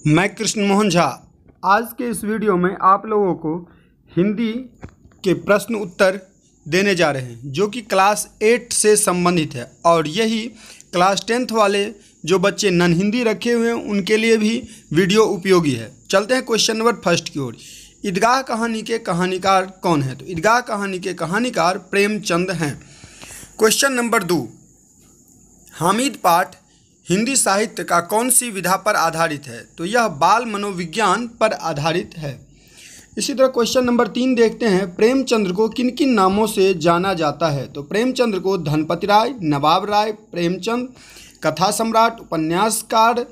मैं कृष्ण मोहन झा आज के इस वीडियो में आप लोगों को हिंदी के प्रश्न उत्तर देने जा रहे हैं जो कि क्लास 8 से संबंधित है और यही क्लास 10th वाले जो बच्चे नन हिंदी रखे हुए हैं उनके लिए भी वीडियो उपयोगी है। चलते हैं क्वेश्चन नंबर फर्स्ट की ओर। ईदगाह कहानी के कहानीकार कौन है? तो ईदगाह कहानी के कहानीकार प्रेमचंद हैं। क्वेश्चन नंबर 2, हामिद पाठ हिंदी साहित्य का कौन सी विधा पर आधारित है? तो यह बाल मनोविज्ञान पर आधारित है। इसी तरह क्वेश्चन नंबर 3 देखते हैं, प्रेमचंद्र को किन किन नामों से जाना जाता है? तो प्रेमचंद्र को धनपति राय, नवाब राय, प्रेमचंद, कथा सम्राट, उपन्यासकार,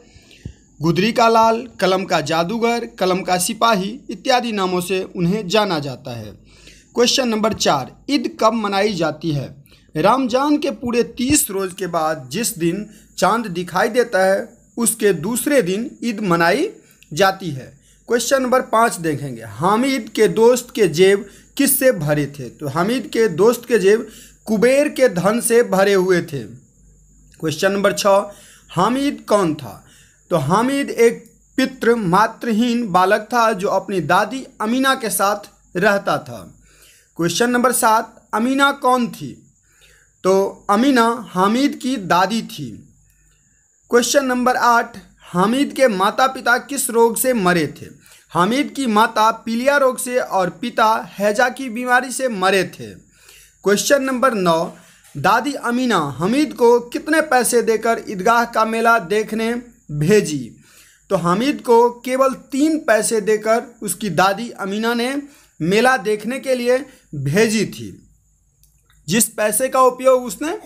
गुदरी का लाल, कलम का जादूगर, कलम का सिपाही इत्यादि नामों से उन्हें जाना जाता है। क्वेश्चन नंबर 4, ईद कब मनाई जाती है? रमजान के पूरे 30 रोज के बाद जिस दिन चांद दिखाई देता है उसके दूसरे दिन ईद मनाई जाती है। क्वेश्चन नंबर 5 देखेंगे, हामिद के दोस्त के जेब किससे भरे थे? तो हामिद के दोस्त के जेब कुबेर के धन से भरे हुए थे। क्वेश्चन नंबर 6, हामिद कौन था? तो हामिद एक पितृ मातृहीन बालक था जो अपनी दादी अमीना के साथ रहता था। क्वेश्चन नंबर 7, अमीना कौन थी? तो अमीना हामिद की दादी थी। क्वेश्चन नंबर 8, हामिद के माता पिता किस रोग से मरे थे? हामिद की माता पीलिया रोग से और पिता हैजा की बीमारी से मरे थे। क्वेश्चन नंबर 9, दादी अमीना हामिद को कितने पैसे देकर ईदगाह का मेला देखने भेजी? तो हामिद को केवल 3 पैसे देकर उसकी दादी अमीना ने मेला देखने के लिए भेजी थी, जिस पैसे का उपयोग उसने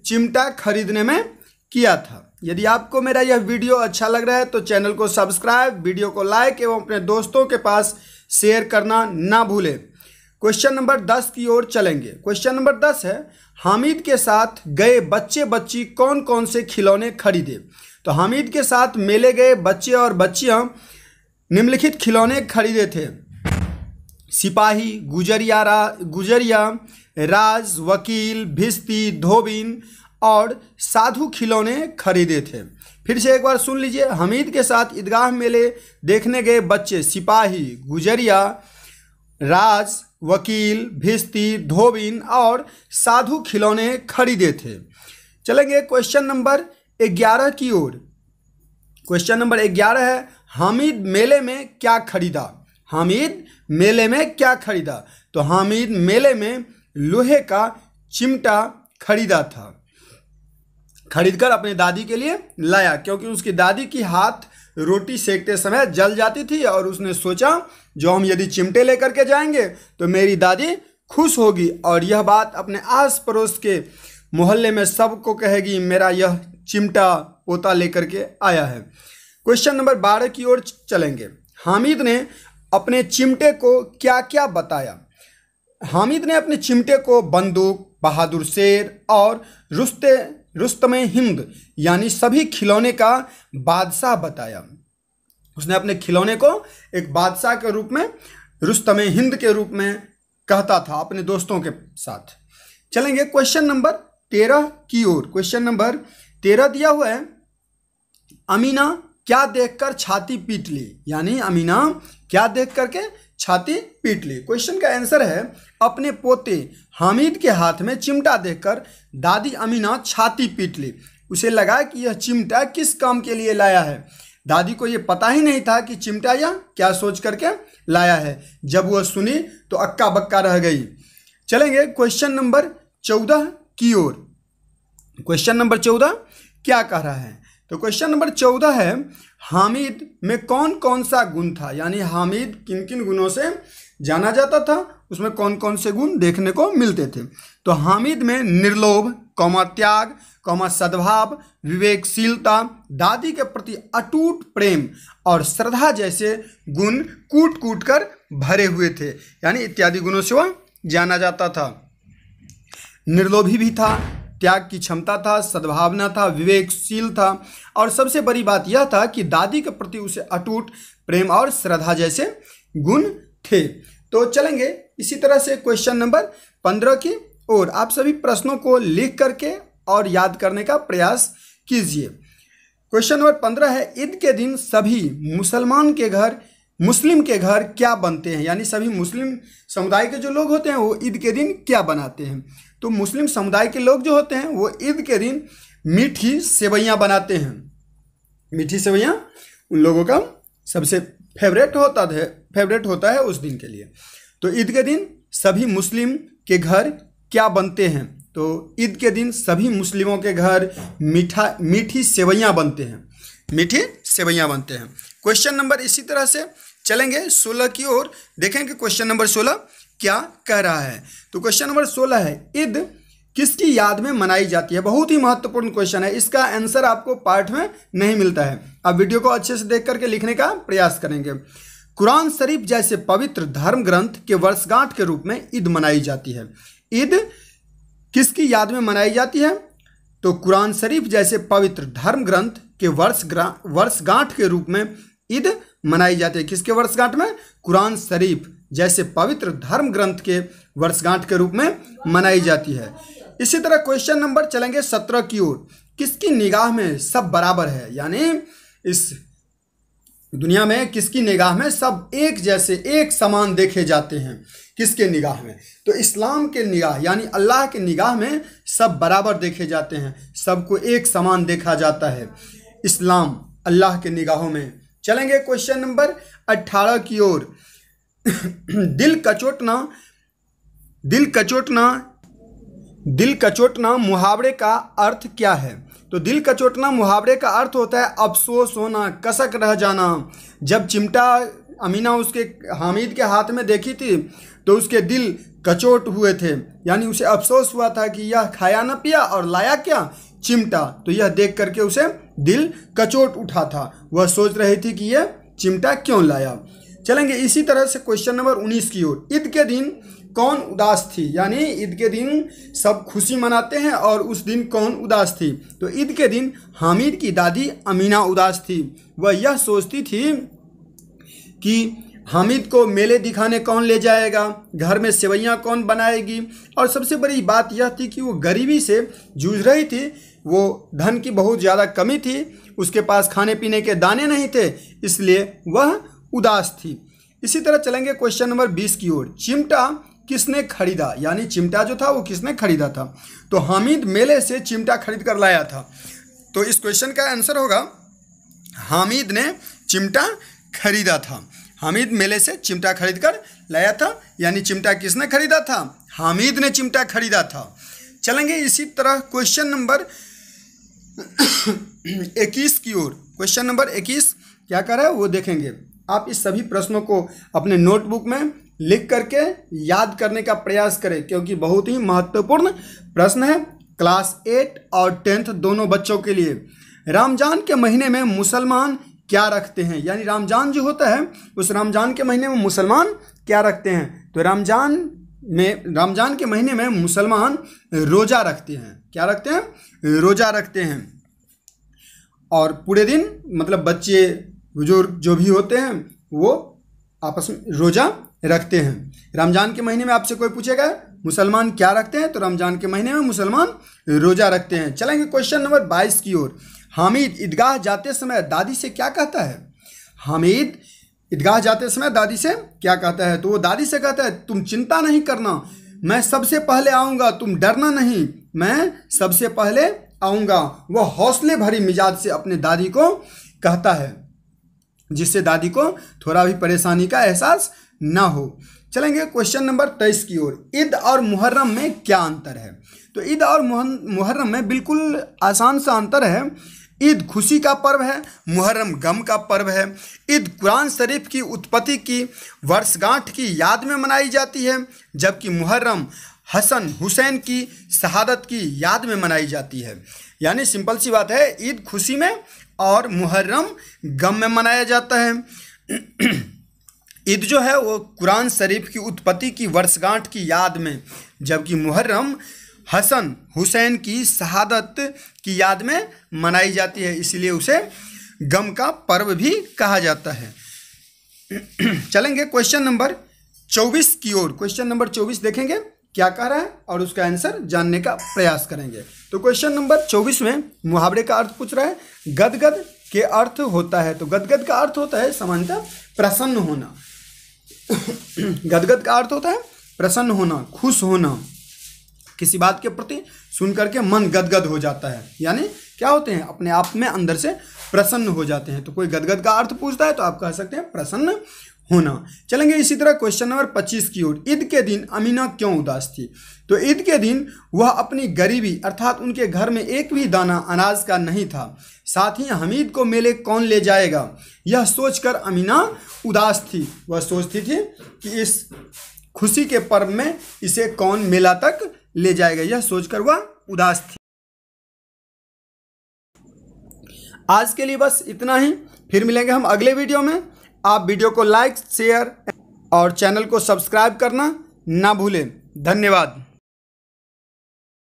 चिमटा खरीदने में किया था। यदि आपको मेरा यह वीडियो अच्छा लग रहा है तो चैनल को सब्सक्राइब, वीडियो को लाइक एवं अपने दोस्तों के पास शेयर करना ना भूलें। क्वेश्चन नंबर 10 की ओर चलेंगे। क्वेश्चन नंबर 10 है, हामिद के साथ गए बच्चे बच्ची कौन कौन से खिलौने खरीदे? तो हामिद के साथ मेले गए बच्चे और बच्चियां निम्नलिखित खिलौने खरीदे थे। सिपाही, गुजरिया, राज, वकील, भिस्ती, धोबिन और साधु खिलौने खरीदे थे। फिर से एक बार सुन लीजिए, हामिद के साथ ईदगाह मेले देखने गए बच्चे सिपाही, गुजरिया, राज, वकील, भिस्ती, धोबिन और साधु खिलौने खरीदे थे। चलेंगे क्वेश्चन नंबर 11 की ओर। क्वेश्चन नंबर 11 है, हामिद मेले में क्या खरीदा? हामिद मेले में क्या खरीदा? तो हामिद मेले में लोहे का चिमटा खरीदा था, खरीदकर अपने दादी के लिए लाया, क्योंकि उसकी दादी की हाथ रोटी सेकते समय जल जाती थी और उसने सोचा जो हम यदि चिमटे लेकर के जाएंगे तो मेरी दादी खुश होगी और यह बात अपने आस पड़ोस के मोहल्ले में सबको कहेगी, मेरा यह चिमटा पोता लेकर के आया है। क्वेश्चन नंबर 12 की ओर चलेंगे। हामिद ने अपने चिमटे को क्या क्या बताया? हामिद ने अपने चिमटे को बंदूक, बहादुर शेर और रुस्तमे हिंद यानी सभी खिलौने का बादशाह बताया। उसने अपने खिलौने को एक बादशाह के रूप में, रुस्तमे हिंद के रूप में कहता था अपने दोस्तों के साथ। चलेंगे क्वेश्चन नंबर 13 की ओर। क्वेश्चन नंबर 13 दिया हुआ है, अमीना क्या देखकर छाती पीट ली? यानी अमीना क्या देख करके छाती पीट ली। क्वेश्चन का आंसर है, अपने पोते हामिद के हाथ में चिमटा देखकर दादी अमीना छाती पीट ली। उसे लगा कि यह चिमटा किस काम के लिए लाया है। दादी को यह पता ही नहीं था कि चिमटा यह क्या सोच करके लाया है। जब वह सुनी तो अक्का बक्का रह गई। चलेंगे क्वेश्चन नंबर 14 की ओर। क्वेश्चन नंबर 14 क्या कह रहा है? तो क्वेश्चन नंबर 14 है, हामिद में कौन कौन सा गुण था? यानी हामिद किन किन गुणों से जाना जाता था, उसमें कौन कौन से गुण देखने को मिलते थे? तो हामिद में निर्लोभ, त्याग, सद्भाव, विवेकशीलता, दादी के प्रति अटूट प्रेम और श्रद्धा जैसे गुण कूट कूट कर भरे हुए थे। यानी इत्यादि गुणों से वह जाना जाता था। निर्लोभी भी था, त्याग की क्षमता था, सद्भावना था, विवेकशील था और सबसे बड़ी बात यह था कि दादी के प्रति उसे अटूट प्रेम और श्रद्धा जैसे गुण थे। तो चलेंगे इसी तरह से क्वेश्चन नंबर 15 की ओर। आप सभी प्रश्नों को लिख करके और याद करने का प्रयास कीजिए। क्वेश्चन नंबर 15 है, ईद के दिन सभी मुस्लिम के घर क्या बनते हैं, यानी सभी मुस्लिम समुदाय के जो लोग होते हैं वो ईद के दिन क्या बनाते हैं। तो मुस्लिम समुदाय के लोग जो होते हैं वो ईद के दिन मीठी सेवइयाँ बनाते हैं। मीठी सेवइयाँ उन लोगों का सबसे फेवरेट होता है उस दिन के लिए। तो ईद के दिन सभी मुस्लिम के घर क्या बनते हैं, तो ईद के दिन सभी मुस्लिमों के घर मीठी सेवइयाँ बनते हैं। मीठी सेवइयाँ बनते हैं। क्वेश्चन नंबर इसी तरह से चलेंगे 16 की ओर, देखेंगे क्वेश्चन नंबर 16 क्या कह रहा है। तो क्वेश्चन नंबर 16 है, ईद किसकी याद में मनाई जाती है। बहुत ही महत्वपूर्ण क्वेश्चन है, इसका आंसर आपको पार्ट में नहीं मिलता है। आप वीडियो को अच्छे से देख करके लिखने का प्रयास करेंगे। कुरान शरीफ जैसे पवित्र धर्म ग्रंथ के वर्षगांठ के रूप में ईद मनाई जाती है। ईद किसकी याद में मनाई जाती है, तो कुरान शरीफ जैसे पवित्र धर्म ग्रंथ के वर्षगांठ के रूप में ईद मनाई जाती है। किसके वर्षगांठ में, कुरान शरीफ जैसे पवित्र धर्म ग्रंथ के वर्षगांठ के रूप में मनाई जाती है। इसी तरह क्वेश्चन नंबर चलेंगे 17 की ओर, किसकी निगाह में सब बराबर है, यानी इस दुनिया में किसकी निगाह में सब एक जैसे एक समान देखे जाते हैं, किसके निगाह में, तो इस्लाम के निगाह यानी अल्लाह के निगाह में सब बराबर देखे जाते हैं, सबको एक समान देखा जाता है इस्लाम अल्लाह के निगाहों में। चलेंगे क्वेश्चन नंबर 18 की ओर, दिल कचोटना मुहावरे का अर्थ क्या है। तो दिल कचोटना मुहावरे का अर्थ होता है अफसोस होना, कसक रह जाना। जब चिमटा अमीना उसके हामिद के हाथ में देखी थी तो उसके दिल कचोट हुए थे, यानी उसे अफसोस हुआ था कि यह खाया न पिया और लाया क्या, चिमटा। तो यह देख करके उसे दिल कचोट उठा था, वह सोच रही थी कि यह चिमटा क्यों लाया। चलेंगे इसी तरह से क्वेश्चन नंबर 19 की ओर, ईद के दिन कौन उदास थी, यानी ईद के दिन सब खुशी मनाते हैं और उस दिन कौन उदास थी। तो ईद के दिन हामिद की दादी अमीना उदास थी। वह यह सोचती थी कि हामिद को मेले दिखाने कौन ले जाएगा, घर में सेवइयाँ कौन बनाएगी, और सबसे बड़ी बात यह थी कि वो गरीबी से जूझ रही थी, वो धन की बहुत ज़्यादा कमी थी, उसके पास खाने पीने के दाने नहीं थे, इसलिए वह उदास थी। इसी तरह चलेंगे क्वेश्चन नंबर 20 की ओर, चिमटा किसने खरीदा, यानी चिमटा जो था वो किसने खरीदा था। तो हामिद मेले से चिमटा खरीद कर लाया था। तो इस क्वेश्चन का आंसर होगा हामिद ने चिमटा खरीदा था। हामिद मेले से चिमटा खरीद कर लाया था, यानी चिमटा किसने खरीदा था, हामिद ने चिमटा खरीदा था। चलेंगे इसी तरह क्वेश्चन नंबर 21 की ओर। क्वेश्चन नंबर 21 क्या कर रहा है वो देखेंगे। आप इस सभी प्रश्नों को अपने नोटबुक में लिख करके याद करने का प्रयास करें, क्योंकि बहुत ही महत्वपूर्ण प्रश्न है क्लास 8 और 10th दोनों बच्चों के लिए। रमजान के महीने में मुसलमान क्या रखते हैं, यानी रमजान जो होता है उस रमजान के महीने में मुसलमान क्या रखते हैं। तो रमजान के महीने में मुसलमान रोज़ा रखते हैं। क्या रखते हैं, रोज़ा रखते हैं। और पूरे दिन मतलब बच्चे बुजुर्ग जो भी होते हैं वो आपस में रोज़ा रखते हैं। रमजान के महीने में आपसे कोई पूछेगा मुसलमान क्या रखते हैं, तो रमजान के महीने में मुसलमान रोज़ा रखते हैं। चलेंगे क्वेश्चन नंबर 22 की ओर। हामिद ईदगाह जाते समय दादी से क्या कहता है। हामिद ईदगाह जाते समय दादी से क्या कहता है, तो वो दादी से कहता है तुम चिंता नहीं करना, मैं सबसे पहले आऊँगा, तुम डरना नहीं, मैं सबसे पहले आऊँगा। वह हौसले भरी मिजाज से अपने दादी को कहता है, जिससे दादी को थोड़ा भी परेशानी का एहसास ना हो। चलेंगे क्वेश्चन नंबर 23 की ओर। ईद और मुहर्रम में क्या अंतर है। तो ईद और मुहर्रम में बिल्कुल आसान सा अंतर है। ईद खुशी का पर्व है, मुहर्रम गम का पर्व है। ईद कुरान शरीफ की उत्पत्ति की वर्षगांठ की याद में मनाई जाती है, जबकि मुहर्रम हसन हुसैन की शहादत की याद में मनाई जाती है। यानी सिंपल सी बात है, ईद खुशी में और मुहर्रम गम में मनाया जाता है। ईद जो है वो कुरान शरीफ की उत्पत्ति की वर्षगांठ की याद में, जबकि मुहर्रम हसन हुसैन की शहादत की याद में मनाई जाती है, इसलिए उसे गम का पर्व भी कहा जाता है। चलेंगे क्वेश्चन नंबर 24 की ओर। क्वेश्चन नंबर 24 देखेंगे क्या कह रहा है और उसका आंसर जानने का प्रयास करेंगे। तो क्वेश्चन नंबर 24 में मुहावरे का अर्थ पूछ रहा है। गदगद के अर्थ होता है, तो गदगद का अर्थ होता है सामान्यतः प्रसन्न होना। गदगद का अर्थ होता है प्रसन्न होना, खुश होना, किसी बात के प्रति सुन करके मन गदगद हो जाता है, यानी क्या होते हैं, अपने आप में अंदर से प्रसन्न हो जाते हैं। तो कोई गदगद का अर्थ पूछता है तो आप कह सकते हैं प्रसन्न होना। चलेंगे इसी तरह क्वेश्चन नंबर 25 की ओर। ईद के दिन अमीना क्यों उदास थी? तो ईद के दिन वह अपनी गरीबी अर्थात उनके घर में एक भी दाना अनाज का नहीं था, साथ ही हमीद को मेले कौन ले जाएगा, यह सोचकर अमीना उदास थी। वह सोचती थी कि इस खुशी के पर्व में इसे कौन मेला तक ले जाएगा, यह सोचकर वह उदास थी। आज के लिए बस इतना ही, फिर मिलेंगे हम अगले वीडियो में। आप वीडियो को लाइक, शेयर और चैनल को सब्सक्राइब करना ना भूलें। धन्यवाद।